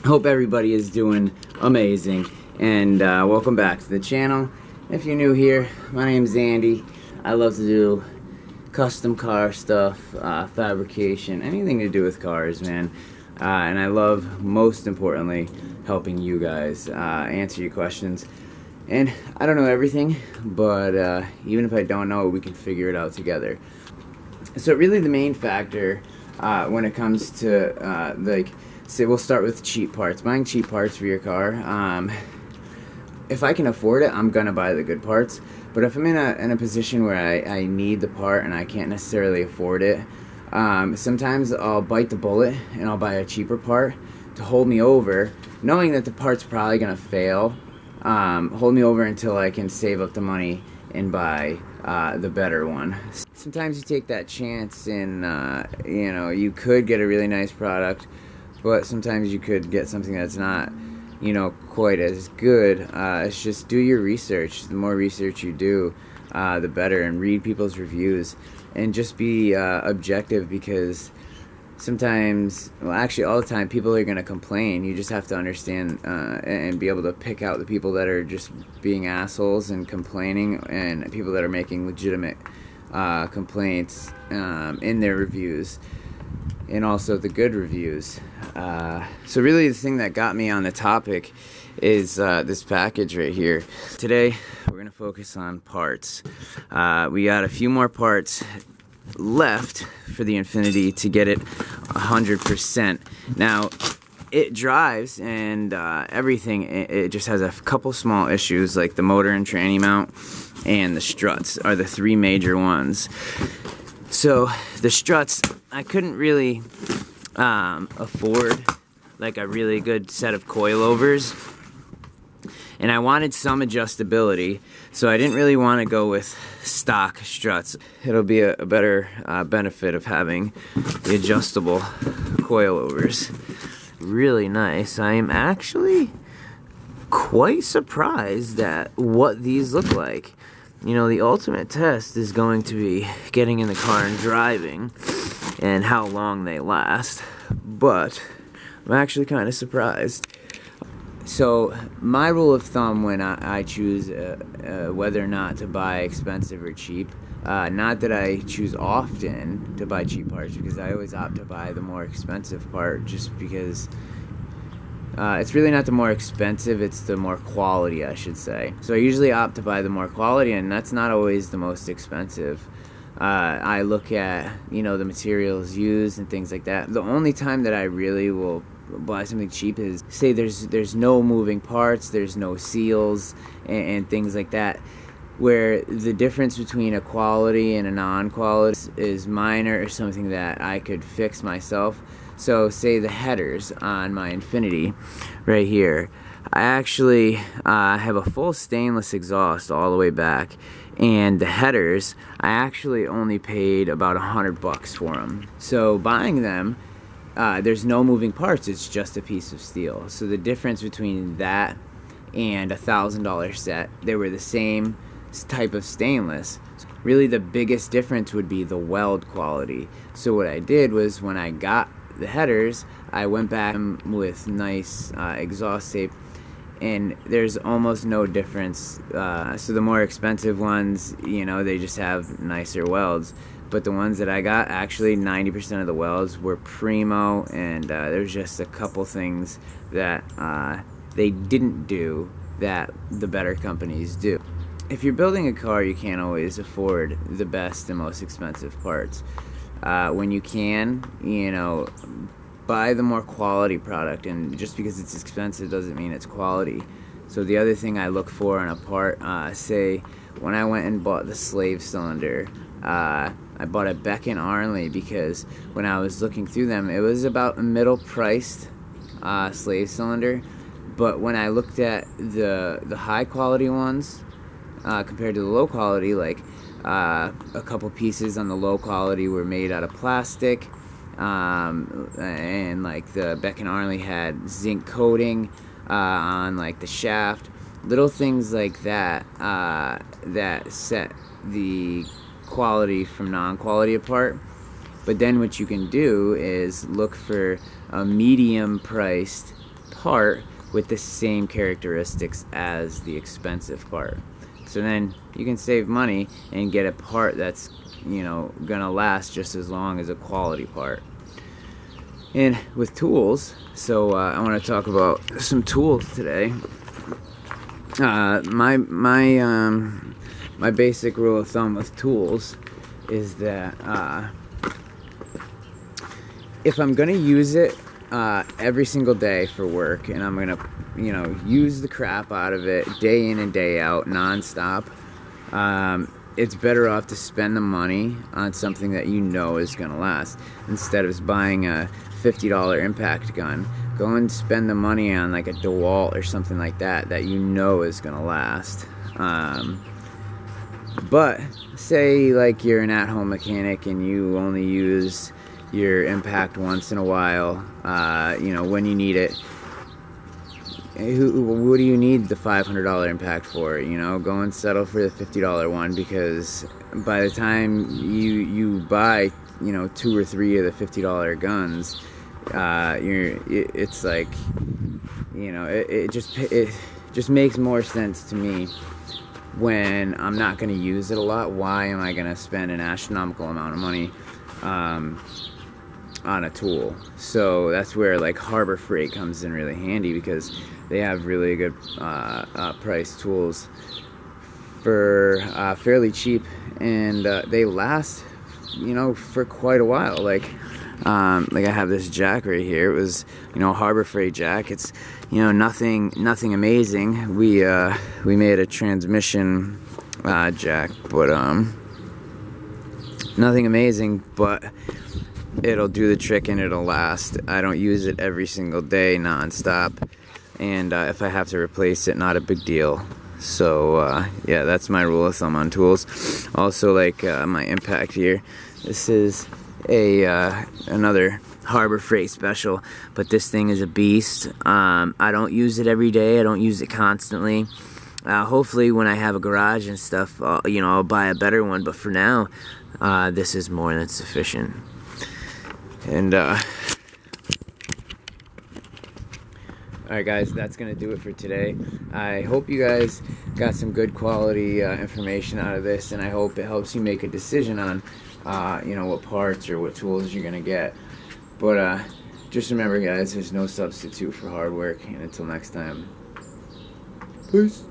Hope everybody is doing amazing, and welcome back to the channel. If you're new here, my name's Andy. I love to do custom car stuff, fabrication, anything to do with cars, man. And I love, most importantly, helping you guys answer your questions. And I don't know everything, but even if I don't know, we can figure it out together. So really the main factor when it comes to say we'll start with cheap parts. Buying cheap parts for your car. If I can afford it, I'm gonna buy the good parts. But if I'm in a position where I need the part and I can't necessarily afford it, sometimes I'll bite the bullet and I'll buy a cheaper part to hold me over, knowing that the part's probably gonna fail. Hold me over until I can save up the money and buy the better one. Sometimes you take that chance and you know, you could get a really nice product, but sometimes you could get something that's not, you know, quite as good. It's just do your research. The more research you do, the better, and read people's reviews and just be objective, because sometimes, well, actually all the time, people are going to complain. You just have to understand and be able to pick out the people that are just being assholes and complaining, and people that are making legitimate complaints in their reviews, and also the good reviews. So really the thing that got me on the topic is this package right here. Today we're going to focus on parts. We got a few more parts left for the Infiniti to get it 100%. Now it drives and everything, it just has a couple small issues, like the motor and tranny mount and the struts are the three major ones. So the struts, I couldn't really afford like a really good set of coilovers, and I wanted some adjustability, so I didn't really want to go with stock struts. It'll be a better benefit of having the adjustable coilovers. Really nice. I am actually quite surprised at what these look like. You know, the ultimate test is going to be getting in the car and driving and how long they last, but I'm actually kind of surprised. So my rule of thumb when I choose whether or not to buy expensive or cheap, not that I choose often to buy cheap parts, because I always opt to buy the more expensive part, just because it's really not the more expensive, it's the more quality, I should say. So I usually opt to buy the more quality, and that's not always the most expensive. I look at, you know, the materials used and things like that. The only time that I really will buy something cheap is, say there's no moving parts, there's no seals and things like that, where the difference between a quality and a non-quality is minor, or something that I could fix myself. So say the headers on my Infiniti right here, I actually have a full stainless exhaust all the way back, and the headers, I actually only paid about $100 for them. So buying them, there's no moving parts, it's just a piece of steel. So the difference between that and a $1,000 set, they were the same type of stainless. Really the biggest difference would be the weld quality. So what I did was, when I got the headers, I went back with nice exhaust tape, and there's almost no difference. So the more expensive ones, you know, they just have nicer welds. But the ones that I got, actually 90% of the welds were primo, and there's just a couple things that they didn't do that the better companies do. If you're building a car, you can't always afford the best and most expensive parts. When you can, you know, buy the more quality product, and just because it's expensive doesn't mean it's quality. So the other thing I look for in a part, say when I went and bought the slave cylinder, I bought a A.R.K, because when I was looking through them, it was about a middle-priced slave cylinder. But when I looked at the high-quality ones compared to the low-quality, like a couple pieces on the low-quality were made out of plastic, and like the A.R. had zinc coating on like the shaft. Little things like that that set the quality from non-quality apart. But then what you can do is look for a medium priced part with the same characteristics as the expensive part. So then you can save money and get a part that's, you know, gonna last just as long as a quality part. And with tools, so I want to talk about some tools today. My basic rule of thumb with tools is that if I'm gonna use it every single day for work, and I'm gonna, you know, use the crap out of it day in and day out, non-stop, it's better off to spend the money on something that you know is gonna last, instead of buying a $50 impact gun. Go and spend the money on like a DeWalt or something like that you know is gonna last. But say like you're an at-home mechanic and you only use your impact once in a while, you know, when you need it. What do you need the $500 impact for? You know, go and settle for the $50 one, because by the time you buy, you know, 2 or 3 of the $50 guns, it's like, you know, it just makes more sense to me when I'm not going to use it a lot. Why am I going to spend an astronomical amount of money on a tool? So that's where like Harbor Freight comes in really handy, because they have really good priced tools for fairly cheap, and they last, you know, for quite a while. Like I have this jack right here. It was, you know, a Harbor Freight jack. It's, you know, nothing amazing. We made a transmission jack, but nothing amazing, but it'll do the trick and it'll last. I don't use it every single day non-stop, and if I have to replace it, not a big deal. So yeah, that's my rule of thumb on tools. Also, like my impact here, this is another Harbor Freight special, but this thing is a beast. I don't use it every day. I don't use it constantly. Hopefully when I have a garage and stuff, you know, I'll buy a better one, but for now, this is more than sufficient. And alright guys, that's gonna do it for today. I hope you guys got some good quality information out of this, and I hope it helps you make a decision on you know, what parts or what tools you're gonna get. But just remember guys, there's no substitute for hard work, and until next time, peace.